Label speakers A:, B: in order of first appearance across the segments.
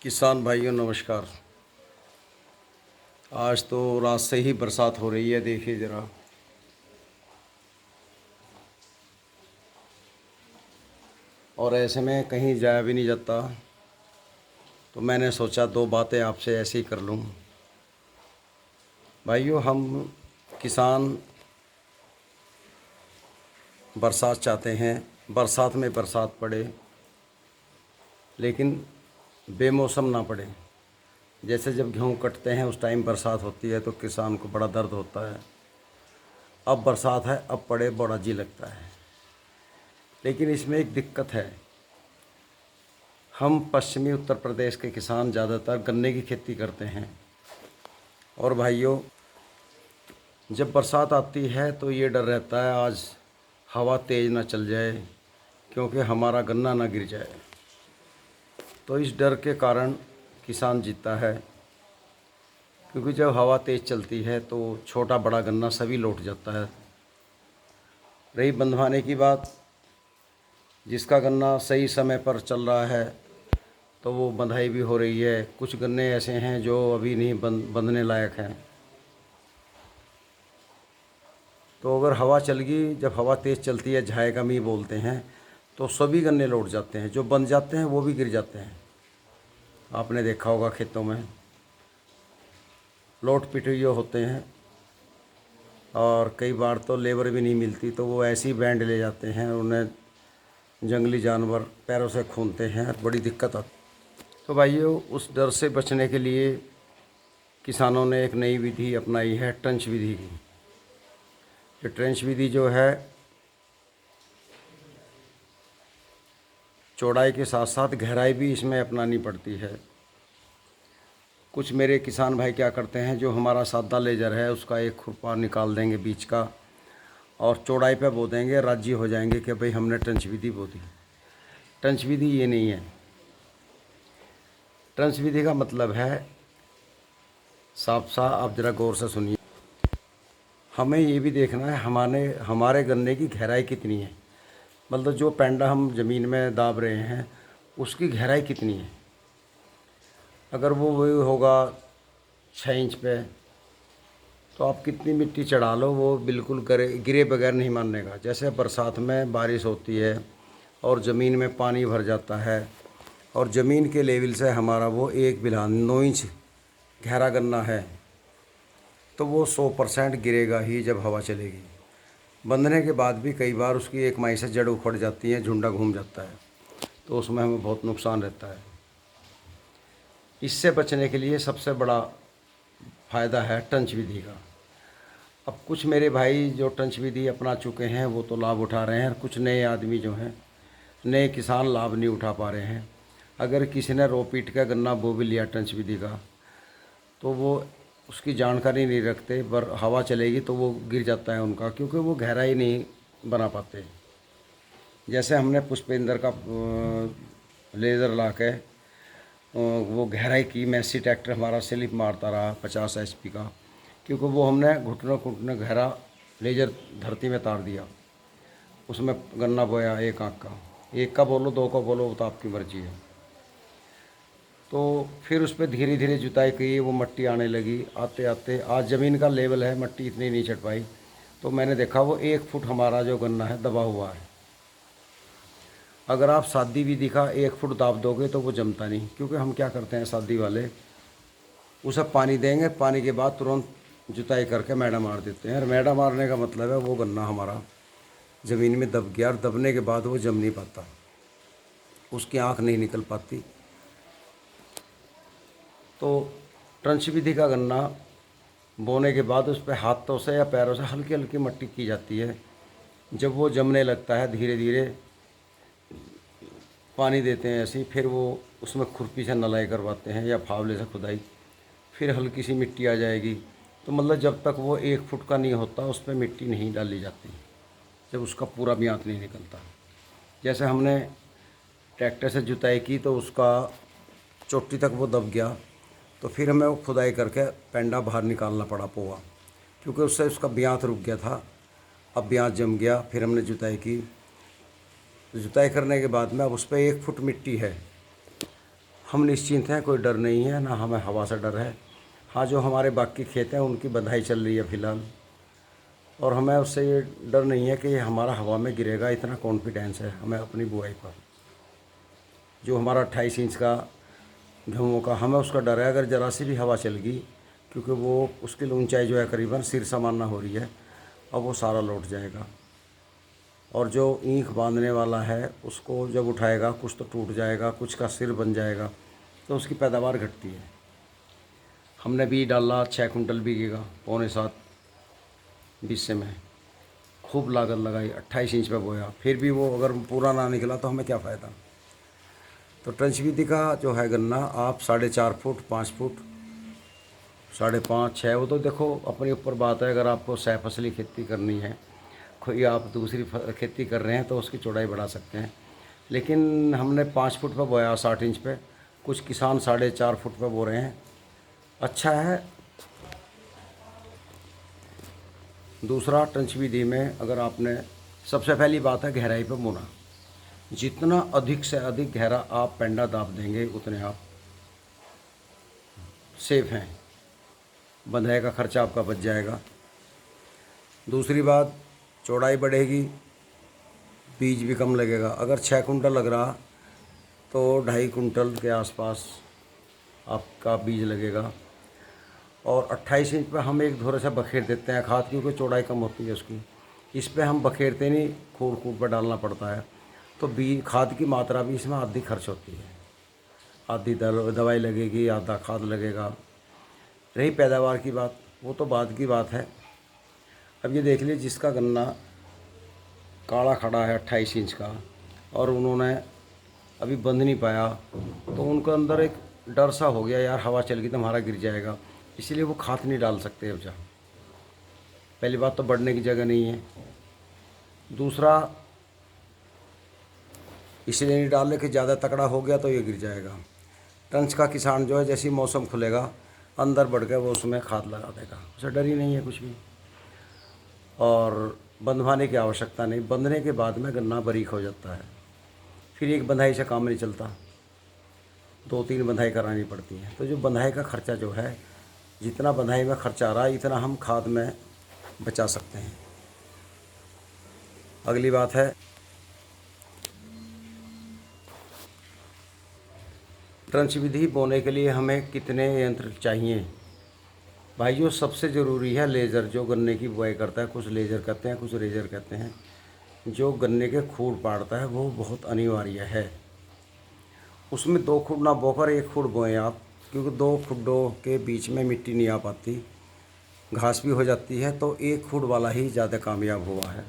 A: किसान भाइयों नमस्कार। आज तो रात से ही बरसात हो रही है, देखिए ज़रा। और ऐसे में कहीं जाया भी नहीं जाता, तो मैंने सोचा दो बातें आपसे ऐसे ही कर लूँ। भाइयों, हम किसान बरसात चाहते हैं, बरसात में बरसात पड़े लेकिन बेमौसम ना पड़े। जैसे जब गेहूँ कटते हैं उस टाइम बरसात होती है तो किसान को बड़ा दर्द होता है। अब बरसात है, अब पड़े, बड़ा जी लगता है। लेकिन इसमें एक दिक्कत है। हम पश्चिमी उत्तर प्रदेश के किसान ज़्यादातर गन्ने की खेती करते हैं। और भाइयों, जब बरसात आती है तो ये डर रहता है आज हवा तेज़ ना चल जाए, क्योंकि हमारा गन्ना ना गिर जाए। तो इस डर के कारण किसान जीता है, क्योंकि जब हवा तेज़ चलती है तो छोटा बड़ा गन्ना सभी लौट जाता है। रही बंधवाने की बात, जिसका गन्ना सही समय पर चल रहा है तो वो बंधाई भी हो रही है। कुछ गन्ने ऐसे हैं जो अभी नहीं बंधने लायक हैं। तो अगर हवा चल गई, जब हवा तेज़ चलती है, झाएगा मी बोलते हैं, तो सभी गन्ने लौट जाते हैं। जो बंध जाते हैं वो भी गिर जाते हैं। आपने देखा होगा खेतों में लोट पिटइये होते हैं, और कई बार तो लेबर भी नहीं मिलती, तो वो ऐसे ही बैंड ले जाते हैं। उन्हें जंगली जानवर पैरों से खूंदते हैं, बड़ी दिक्कत आती। तो भाइयों, उस डर से बचने के लिए किसानों ने एक नई विधि अपनाई है, ट्रंच विधि की। ये ट्रंच विधि जो है, चौड़ाई के साथ साथ गहराई भी इसमें अपनानी पड़ती है। कुछ मेरे किसान भाई क्या करते हैं, जो हमारा सादा लेजर है उसका एक खुरपा निकाल देंगे बीच का, और चौड़ाई पे बो देंगे, राजी हो जाएंगे कि भाई हमने ट्रंच विधि बो दी। ट्रंच विधि ये नहीं है। ट्रंच विधि का मतलब है, साफ साफ आप ज़रा गौर से सुनिए। हमें ये भी देखना है हमारे गन्ने की गहराई कितनी है। मतलब जो पेंडा हम ज़मीन में दाब रहे हैं उसकी गहराई कितनी है। अगर वो वही होगा 6 इंच पे, तो आप कितनी मिट्टी चढ़ा लो वो बिल्कुल गिरे बगैर नहीं मानने का। जैसे बरसात में बारिश होती है और ज़मीन में पानी भर जाता है, और ज़मीन के लेवल से हमारा वो 1 बिल्हा 9 इंच गहरा गन्ना है, तो वो 100% गिरेगा ही जब हवा चलेगी। बंधने के बाद भी कई बार उसकी एक माई से जड़ उखड़ जाती है, झुंडा घूम जाता है, तो उसमें हमें बहुत नुकसान रहता है। इससे बचने के लिए सबसे बड़ा फ़ायदा है ट्रंच विधि का। अब कुछ मेरे भाई जो ट्रंच विधि अपना चुके हैं वो तो लाभ उठा रहे हैं, कुछ नए आदमी जो हैं, नए किसान लाभ नहीं उठा पा रहे हैं। अगर किसी ने रो पीट का गन्ना बो भी लिया ट्रंच विधि का, तो वो उसकी जानकारी नहीं रखते, पर हवा चलेगी तो वो गिर जाता है उनका, क्योंकि वो गहराई नहीं बना पाते। जैसे हमने पुष्पेंद्र का लेज़र ला के वो गहराई की, मैसी ट्रैक्टर हमारा स्लिप मारता रहा 50 HP का, क्योंकि वो हमने घुटनों घुटने गहरा लेज़र धरती में तार दिया। उसमें गन्ना बोया एक आँख का, एक का बोलो दो का बोलो, वो तो आपकी मर्जी है। तो फिर उस पर धीरे धीरे जुताई की, वो मट्टी आने लगी। आते आते आज ज़मीन का लेवल है, मट्टी इतनी नहीं चढ़ पाई, तो मैंने देखा वो 1 फुट हमारा जो गन्ना है दबा हुआ है। अगर आप सादी विधि का 1 फुट दाब दोगे तो वो जमता नहीं, क्योंकि हम क्या करते हैं सादी वाले, उसे पानी देंगे, पानी के बाद तुरंत जुताई करके मैडा मार देते हैं। और मैडा मारने का मतलब है वो गन्ना हमारा ज़मीन में दब गया, और दबने के बाद वो जम नहीं पाता, उसकी आँख नहीं निकल पाती। तो ट्रंच विधि का गन्ना बोने के बाद उस पर हाथों से या पैरों से हल्की हल्की मट्टी की जाती है। जब वो जमने लगता है धीरे धीरे पानी देते हैं ऐसे ही, फिर वो उसमें खुरपी से नलाई करवाते हैं या फावले से खुदाई, फिर हल्की सी मिट्टी आ जाएगी। तो मतलब जब तक वो 1 फुट का नहीं होता उस पर मिट्टी नहीं डाली जाती, जब उसका पूरा ब्यांत नहीं निकलता। जैसे हमने ट्रैक्टर से जुताई की तो उसका चोटी तक वो दब गया, तो फिर हमें वो खुदाई करके पेंडा बाहर निकालना पड़ा पोआ, क्योंकि उससे उसका ब्यांत रुक गया था। अब ब्यांत जम गया, फिर हमने जुताई की। जुताई करने के बाद में अब उस पर 1 फुट मिट्टी है। हम निश्चिंत हैं, कोई डर नहीं है, ना हमें हवा से डर है। हाँ, जो हमारे बाकी खेत हैं उनकी बंधाई चल रही है फ़िलहाल, और हमें उससे ये डर नहीं है कि हमारा हवा में गिरेगा, इतना कॉन्फिडेंस है हमें अपनी बुआई पर। जो हमारा 28 इंच का गेहूँ का, हमें उसका डर है अगर ज़रा सी भी हवा चल गई, क्योंकि वो उसकी ऊंचाई जो है करीबन सिर समाना हो रही है, अब वो सारा लौट जाएगा। और जो ईंख बांधने वाला है उसको जब उठाएगा कुछ तो टूट जाएगा, कुछ का सिर बन जाएगा, तो उसकी पैदावार घटती है। हमने बीज डाला 6 कुंटल बिकेगा, 6.25 बीसे में खूब लागत लगाई, 28 इंच पे बोया, फिर भी वो अगर पूरा ना निकला तो हमें क्या फ़ायदा। तो ट्रंच विधि का जो है गन्ना आप 4.5 फुट, 5 फुट, 5.5, 6, वो तो देखो अपने ऊपर बात है। अगर आपको सह फसली खेती करनी है, कोई आप दूसरी खेती कर रहे हैं तो उसकी चौड़ाई बढ़ा सकते हैं, लेकिन हमने 5 फुट पे बोया 60 इंच पे, कुछ किसान 4.5 फुट पे बो रहे हैं, अच्छा है। दूसरा ट्रंच विधि में अगर आपने, सबसे पहली बात है गहराई पे बोना। जितना अधिक से अधिक गहरा आप पेंडा दाब देंगे उतने आप सेफ हैं, बंधाई का खर्चा आपका बच जाएगा। दूसरी बात, चौड़ाई बढ़ेगी, बीज भी कम लगेगा। अगर 6 कुंटल लग रहा तो 2.5 कुंटल के आसपास आपका बीज लगेगा। और 28 इंच पे हम एक धोरे से बखेर देते हैं खाद, क्योंकि चौड़ाई कम होती है उसकी। इस पे हम बखेरते नहीं, खूब खूब पर डालना पड़ता है, तो बीज खाद की मात्रा भी इसमें आधी खर्च होती है, आधी दवाई लगेगी, आधा खाद लगेगा। रही पैदावार की बात, वो तो बाद की बात है। अब ये देख लीजिए, जिसका गन्ना काला खड़ा है 28 इंच का, और उन्होंने अभी बंध नहीं पाया, तो उनके अंदर एक डर सा हो गया, यार हवा चल गई तो हमारा गिर जाएगा, इसलिए वो खाद नहीं डाल सकते अब जा। पहली बात तो बढ़ने की जगह नहीं है, दूसरा इसलिए नहीं डाल रहे कि ज़्यादा तकड़ा हो गया तो ये गिर जाएगा। टंच का किसान जो है, जैसे ही मौसम खुलेगा अंदर बढ़ के वो उसमें खाद लगा देगा, उसे डर ही नहीं है कुछ भी। और बंधवाने की आवश्यकता नहीं, बंधने के बाद में गन्ना बारीक हो जाता है, फिर एक बंधाई से काम नहीं चलता, 2-3 बंधाई करानी पड़ती है। तो जो बंधाई का खर्चा जो है, जितना बंधाई में खर्चा आ रहा है इतना हम खाद में बचा सकते हैं। अगली बात है, ट्रंच विधि बोने के लिए हमें कितने यंत्र चाहिए। भाइयों, सबसे ज़रूरी है लेज़र, जो गन्ने की बुआई करता है। कुछ लेज़र कहते हैं, कुछ रेजर कहते हैं। जो गन्ने के खूड़ पाड़ता है वो बहुत अनिवार्य है। उसमें 2 खुड ना बोकर 1 खुड बोएं आप, क्योंकि 2 खुड्डों के बीच में मिट्टी नहीं आ पाती, घास भी हो जाती है, तो 1 खुड वाला ही ज़्यादा कामयाब हुआ है।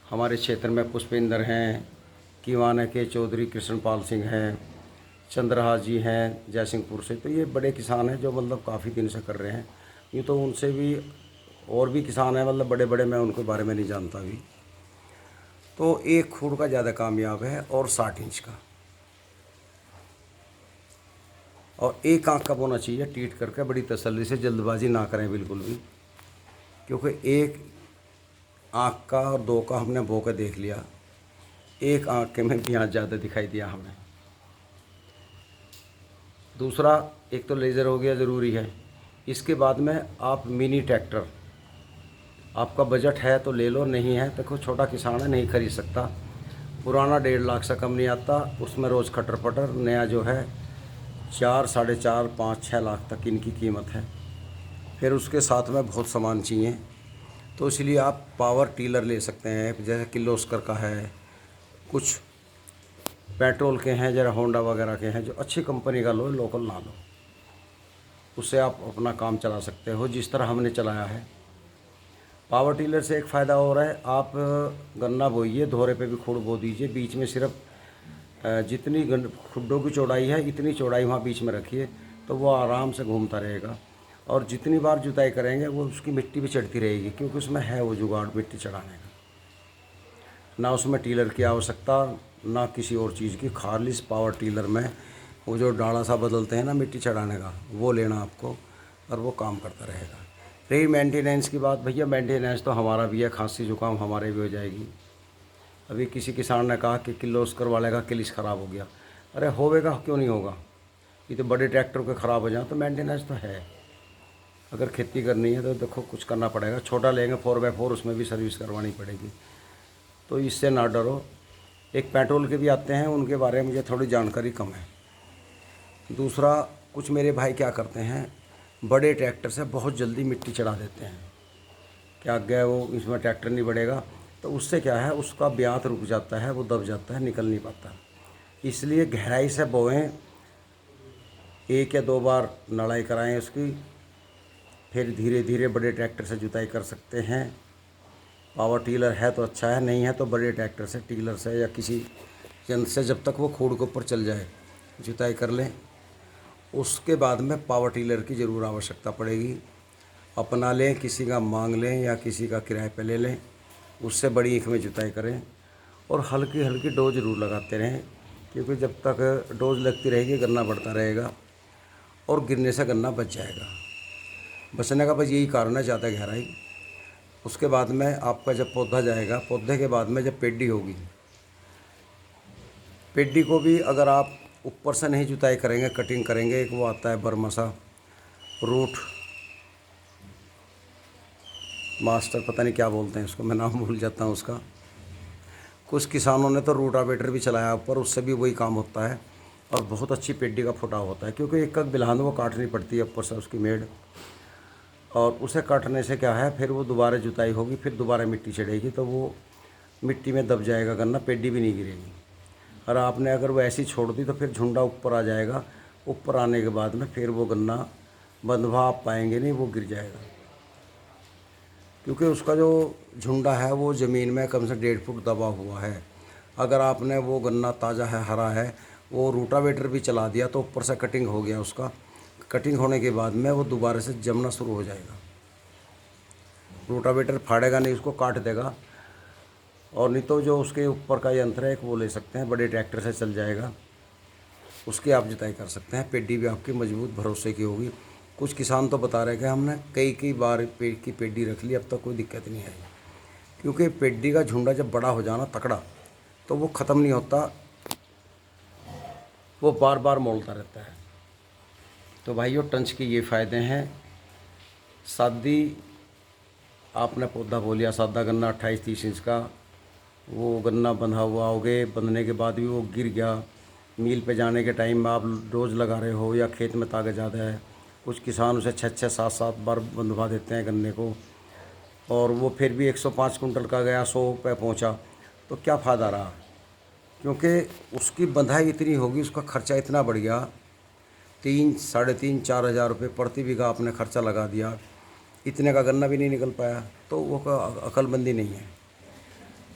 A: हमारे क्षेत्र में पुष्पेंद्र हैं, कीवाने के चौधरी कृष्णपाल सिंह हैं, चंद्रहास जी हैं जयसिंहपुर से, तो ये बड़े किसान हैं जो मतलब काफ़ी दिन से कर रहे हैं। यूँ तो उनसे भी और भी किसान हैं, मतलब बड़े बड़े, मैं उनके बारे में नहीं जानता भी। तो 1 खुड का ज़्यादा कामयाब है, और 60 इंच का, और 1 आँख का बोना चाहिए टीट करके, बड़ी तसल्ली से, जल्दबाजी ना करें बिल्कुल भी, क्योंकि 1 आँख का और 2 का हमने बो के देख लिया, 1 आँख के में यहाँ ज़्यादा दिखाई दिया हमें। दूसरा, एक तो लेज़र हो गया, ज़रूरी है। इसके बाद में आप मिनी ट्रैक्टर, आपका बजट है तो ले लो, नहीं है देखो छोटा किसान है नहीं खरीद सकता, पुराना 1.5 लाख से कम नहीं आता, उसमें रोज़ खटर पटर, नया जो है 4, 4.5, 5, 6 लाख तक इनकी कीमत है। फिर उसके साथ में बहुत सामान चाहिए, तो इसलिए आप पावर टीलर ले सकते हैं, जैसे किर्लोस्कर का है, कुछ पेट्रोल के हैं, जरा होंडा वगैरह के हैं, जो अच्छी कंपनी का लो, लोकल ना लो, उससे आप अपना काम चला सकते हो जिस तरह हमने चलाया है। पावर टीलर से एक फ़ायदा और है, आप गन्ना बोइए, धोरे पे भी खुड बो दीजिए, बीच में सिर्फ जितनी खुड्डों की चौड़ाई है इतनी चौड़ाई वहाँ बीच में रखिए, तो वो आराम से घूमता रहेगा। और जितनी बार जुताई करेंगे वो उसकी मिट्टी भी चढ़ती रहेगी, क्योंकि उसमें है वो जुगाड़ मिट्टी चढ़ाने का। ना उसमें टीलर की आवश्यकता, ना किसी और चीज़ की, खाली पावर टीलर में वो जो डाला सा बदलते हैं ना मिट्टी चढ़ाने का, वो लेना आपको, और वो काम करता रहेगा। रही मेंटेनेंस की बात, भैया मेंटेनेंस तो हमारा भी है, खांसी जुकाम हमारे भी हो जाएगी। अभी किसी किसान ने कहा कि किर्लोस्कर वाले का किलिश ख़राब हो गया, अरे होवेगा, क्यों नहीं होगा। ये तो बड़े ट्रैक्टर के ख़राब हो जाए तो मेंटेनेंस तो है। अगर खेती करनी है तो देखो कुछ करना पड़ेगा। छोटा लेंगे 4x4, उसमें भी सर्विस करवानी पड़ेगी, तो इससे ना डरो। एक पेट्रोल के भी आते हैं, उनके बारे में मुझे थोड़ी जानकारी कम है। दूसरा, कुछ मेरे भाई क्या करते हैं, बड़े ट्रैक्टर से बहुत जल्दी मिट्टी चढ़ा देते हैं कि आगे वो इसमें ट्रैक्टर नहीं बढ़ेगा, तो उससे क्या है, उसका ब्यात रुक जाता है, वो दब जाता है, निकल नहीं पाता। इसलिए गहराई से बोएं, 1 या 2 बार नड़ाई कराएं उसकी, फिर धीरे धीरे बड़े ट्रैक्टर से जुताई कर सकते हैं। पावर टीलर है तो अच्छा है, नहीं है तो बड़े ट्रैक्टर से, टीलर से या किसी यंत्र से जब तक वो खोड़ के ऊपर चल जाए जुताई कर लें। उसके बाद में पावर टीलर की ज़रूर आवश्यकता पड़ेगी। अपना लें, किसी का मांग लें या किसी का किराए पे ले लें, उससे बड़ी ईख में जुताई करें। और हल्की हल्की डोज ज़रूर लगाते रहें, क्योंकि जब तक डोज लगती रहेगी गन्ना बढ़ता रहेगा और गिरने से गन्ना बच जाएगा। बचने का बस यही कारण है, ज़्यादा गहराई। उसके बाद में आपका जब पौधा जाएगा, पौधे के बाद में जब पेडी होगी, पेडी को भी अगर आप ऊपर से नहीं जुताई करेंगे, कटिंग करेंगे, एक वो आता है बरमसा रूट मास्टर, पता नहीं क्या बोलते हैं उसको, मैं नाम भूल जाता हूँ उसका। कुछ किसानों ने तो रूटावेटर भी चलाया ऊपर, उससे भी वही काम होता है और बहुत अच्छी पेडी का फुटाव होता है, क्योंकि एक एक बिल्हान वो काटनी पड़ती है ऊपर से उसकी मेड़, और उसे काटने से क्या है, फिर वो दोबारा जुताई होगी, फिर दोबारा मिट्टी चढ़ेगी, तो वो मिट्टी में दब जाएगा गन्ना, पेडी भी नहीं गिरेगी। और आपने अगर वो ऐसी छोड़ दी तो फिर झुंडा ऊपर आ जाएगा, ऊपर आने के बाद में फिर वो गन्ना बंधवा आप पाएंगे नहीं, वो गिर जाएगा। क्योंकि उसका जो झुंडा है वो ज़मीन में कम से 1.5 फुट दबा हुआ है। अगर आपने वो गन्ना ताज़ा है, हरा है, वो रूटावेटर भी चला दिया तो ऊपर से कटिंग हो गया उसका, कटिंग होने के बाद में वो दोबारा से जमना शुरू हो जाएगा। रूटावेटर फाड़ेगा नहीं, उसको काट देगा। और नहीं तो जो उसके ऊपर का यंत्र है एक, वो ले सकते हैं, बड़े ट्रैक्टर से चल जाएगा, उसकी आप जुताई कर सकते हैं। पेडी भी आपकी मजबूत भरोसे की होगी। कुछ किसान तो बता रहे कि हमने कई बार पेड़ की पेडी रख ली, अब तक कोई दिक्कत नहीं आई। क्योंकि पेडी का झुंडा जब बड़ा हो जाना तकड़ा, तो वो ख़त्म नहीं होता, वो बार बार मोलता रहता है। तो भाइयों, टंच के ये फ़ायदे हैं। सादी आपने पौधा बो लिया, सादा गन्ना 28-30 इंच का, वो गन्ना बंधा हुआ होगे, बंधने के बाद भी वो गिर गया, मील पे जाने के टाइम में आप डोज लगा रहे हो या खेत में ताकत ज़्यादा है, कुछ किसान उसे 6-6, 7-7 बार बंधवा देते हैं गन्ने को, और वो फिर भी 105 कुंटल का गया, 100 पे पहुंचा, तो क्या फ़ायदा रहा। क्योंकि उसकी बंधाई इतनी होगी, उसका खर्चा इतना बढ़ गया, 3, 3.5, 4 हज़ार रुपये प्रति बीघा आपने खर्चा लगा दिया, इतने का गन्ना भी नहीं निकल पाया, तो वो अकलमंदी नहीं है।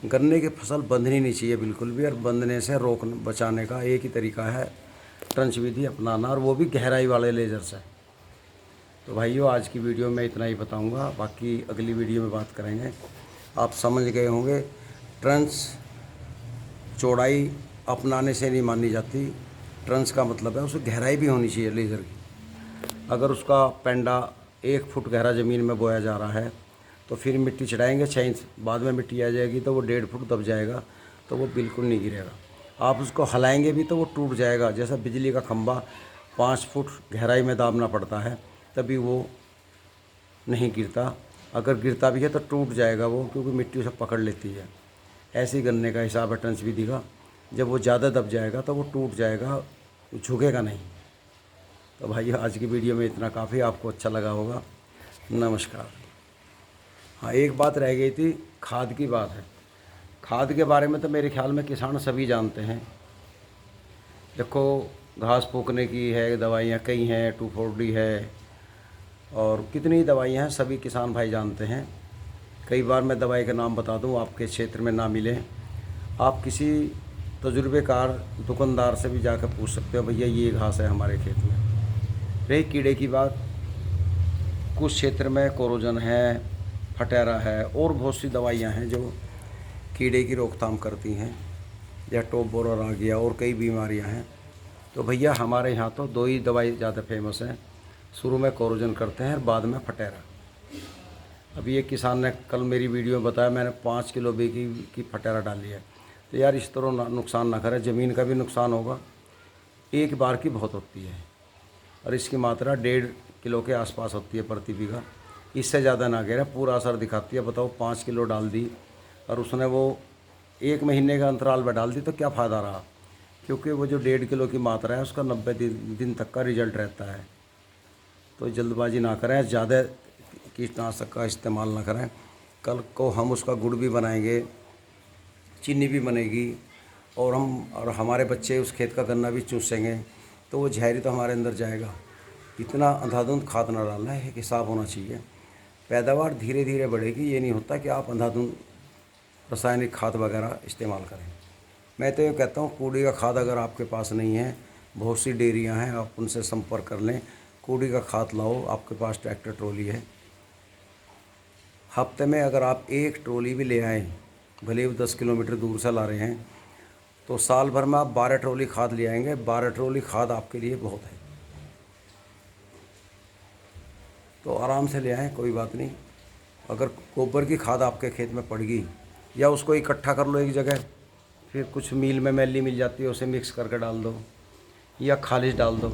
A: गन्ने की फसल बंधनी नहीं चाहिए बिल्कुल भी, और बंधने से बचाने का एक ही तरीका है, ट्रंच विधि अपनाना, और वो भी गहराई वाले लेज़र से। तो भाइयों, आज की वीडियो में इतना ही बताऊंगा, बाकी अगली वीडियो में बात करेंगे। आप समझ गए होंगे, ट्रंच चौड़ाई अपनाने से नहीं मानी जाती, ट्रंच का मतलब है उसे गहराई भी होनी चाहिए लेज़र की। अगर उसका पेंडा 1 फुट गहरा ज़मीन में बोया जा रहा है, तो फिर मिट्टी चढ़ाएंगे 6 इंच, बाद में मिट्टी आ जाएगी तो वो 1.5 फुट दब जाएगा, तो वो बिल्कुल नहीं गिरेगा। आप उसको हिलाएंगे भी तो वो टूट जाएगा। जैसा बिजली का खंभा 5 फुट गहराई में दाबना पड़ता है, तभी वो नहीं गिरता। अगर गिरता भी है तो टूट जाएगा वो, क्योंकि मिट्टी उसे पकड़ लेती है। ऐसे ही गन्ने का हिसाब है ट्रंच विधि का, जब वो ज़्यादा दब जाएगा तो वो टूट जाएगा, झुकेगा नहीं। तो भाई, आज की वीडियो में इतना काफ़ी, आपको अच्छा लगा होगा। नमस्कार। हाँ, एक बात रह गई थी, खाद की बात है। खाद के बारे में तो मेरे ख्याल में किसान सभी जानते हैं। देखो, घास फूकने की है दवाइयाँ कई हैं, 2,4-D है, और कितनी दवाइयाँ हैं, सभी किसान भाई जानते हैं। कई बार मैं दवाई का नाम बता दूँ, आपके क्षेत्र में ना मिले, आप किसी तजुर्बेकार दुकानदार से भी जाकर पूछ सकते हो, भैया ये घास है हमारे खेत में। रही कीड़े की बात, कुछ क्षेत्र में कोरोजन है, फटेरा है, और बहुत सी दवाइयाँ हैं जो कीड़े की रोकथाम करती हैं, या टॉप बोरर आ गया, और कई बीमारियाँ हैं। तो भैया, हमारे यहाँ तो 2 ही दवाई ज़्यादा फेमस हैं, शुरू में कोरोजन करते हैं और बाद में फटेरा। अभी एक किसान ने कल मेरी वीडियो में बताया, मैंने 5 किलो बेगी की फटेरा डाली है। तो यार, इस तरह नुकसान ना करें, ज़मीन का भी नुकसान होगा, एक बार की बहुत होती है। और इसकी मात्रा 1.5 किलो के आसपास होती है प्रति बीघा, इससे ज़्यादा ना गिरे। पूरा असर दिखाती है। बताओ 5 किलो डाल दी और उसने वो 1 महीने का अंतराल पर डाल दी तो क्या फ़ायदा रहा, क्योंकि वो जो 1.5 किलो की मात्रा है उसका 90 दिन तक का रिजल्ट रहता है। तो जल्दबाजी ना करें, ज़्यादा कीटनाशक का इस्तेमाल ना करें। कल को हम उसका गुड़ भी बनाएंगे, चीनी भी बनेगी और हमारे बच्चे उस खेत का गन्ना भी चूसेंगे, तो वो जहरी तो हमारे अंदर जाएगा। इतना अंधाधुंध खाद ना डालना है, एक हिसाब होना चाहिए। पैदावार धीरे धीरे बढ़ेगी, ये नहीं होता कि आप अंधाधुंध रासायनिक खाद वगैरह इस्तेमाल करें। मैं तो ये कहता हूँ कूड़ी का खाद अगर आपके पास नहीं है, बहुत सी डेयरियाँ हैं, आप उनसे संपर्क कर लें, कूड़ी का खाद लाओ। आपके पास ट्रैक्टर ट्रॉली है, हफ्ते में अगर आप 1 ट्रॉली भी ले आएँ, भले ही 10 किलोमीटर दूर से ला रहे हैं, तो साल भर में आप 12 ट्रॉली खाद ले आएंगे। 12 ट्रॉली खाद आपके लिए बहुत है, तो आराम से ले आएँ, कोई बात नहीं। अगर गोबर की खाद आपके खेत में पड़ गई, या उसको इकट्ठा कर लो एक जगह, फिर कुछ मील में मैली मिल जाती है, उसे मिक्स करके डाल दो या खालिश डाल दो।